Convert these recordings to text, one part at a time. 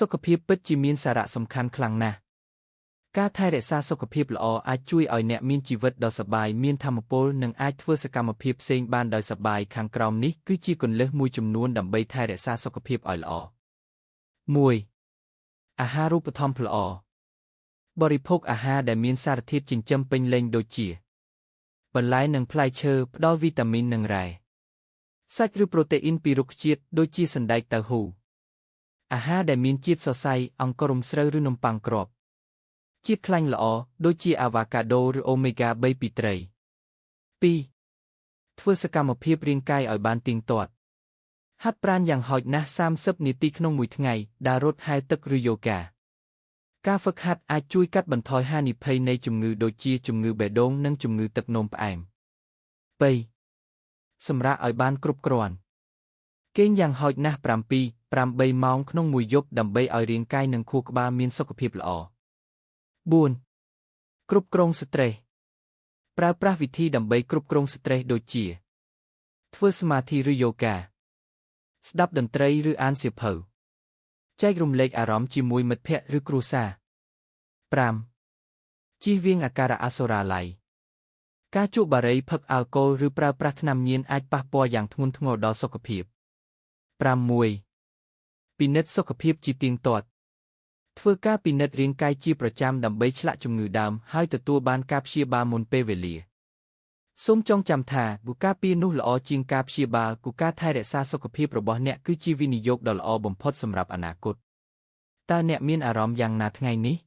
សុខភាពពិតជាមានសារៈសំខាន់ខ្លាំងណាស់ការថែរក្សាសុខភាពល្អអាចជួយឲ្យអ្នកមានជីវិតដ៏សប្បាយមានថាមពលនិងអាចធ្វើសកម្មភាពផ្សេងបានដោយសប្បាយខាងក្រោមនេះគឺជាគន្លឹះមួយចំនួនដើម្បីថែរក្សាសុខភាពឲ្យល្អ 1. អាហារូបត្ថម្ភល្អបរិភោគអាហារដែលមានសារធាតុចិញ្ចឹមពេញលេញដូចជាបន្លែនិងផ្លែឈើផ្ដល់វីតាមីននិងរ៉ែសាច់ឬប្រូតេអ៊ីនពីរុក្ខជាតិដូចជាសណ្តែកតៅហ៊ូអាហារដែលមានជាតិសរសៃអង្កររំស្រូវឬនំប៉័ងគ្រាប់ជាតិខ្លាញ់ល្អដូចជាអាវ៉ាកាដូឬអូមេហ្គា3ពីត្រី 2. ធ្វើសកម្មភាពរាងកាយឲ្យបានទៀងទាត់ហាត់ប្រាណយ៉ាងហោចណាស់30នាទីក្នុងមួយថ្ងៃដើររត់ហែលទឹកឬយូហ្គាការហ្វឹកហាត់អាចជួយកាត់បន្ថយហានិភ័យនៃជំងឺដូចជាជំងឺបេះដូងនិងជំងឺទឹកនោមផ្អែម 3. សម្រាកឲ្យបានគ្រប់គ្រាន់គេងយ៉ាងហោចណាស់7-8 ម៉ោងក្នុងមួយយប់ដើម្បីឲ្យរាងកាយនិងខួរក្បាលមានសុខភាពល្អ 4. គ្រប់គ្រងស្ត្រេសប្រើប្រាស់វិធីដើម្បីគ្រប់គ្រងស្ត្រេសដូចជាធ្វើសមាធិឬយូហ្គាស្ដាប់តន្ត្រីឬអានសៀវភៅចែករំលែកអារម្មណ៍ជាមួយមិត្តភក្តិឬគ្រួសារ 5. ជៀសវាងអាការៈអសុរាឡ័យការជក់បារីផឹកអាល់កុលឬប្រើប្រាស់ថ្នាំញៀនអាចប៉ះពាល់យ៉ាងធ្ងន់ធ្ងរដល់សុខភាព 6. ពិនិត្យសុខភាពជាទៀងទាត់ធ្វើការពិនិត្យរាងកាយជាប្រចាំដើម្បីឆ្លាក់ជំងឺដើមហើយទទួលបានការព្យាបាលមុនពេលវេលាសូមចងចាំថាគូការពារនោះល្អជាងការព្យាបាលគូការថែរក្សាសុខភាពរបស់អ្នកគឺជាវិនិយោគដ៏ល្អបំផុតសម្រាប់អនាគតតើអ្នកមានអារម្មណ៍យ៉ាងណាថ្ងៃនេះ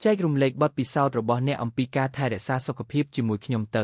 ចែករំលែកបទពិសោធន៍របស់អ្នកអំពីការថែរក្សាសុខភាពជាមួយខ្ញុំទៅ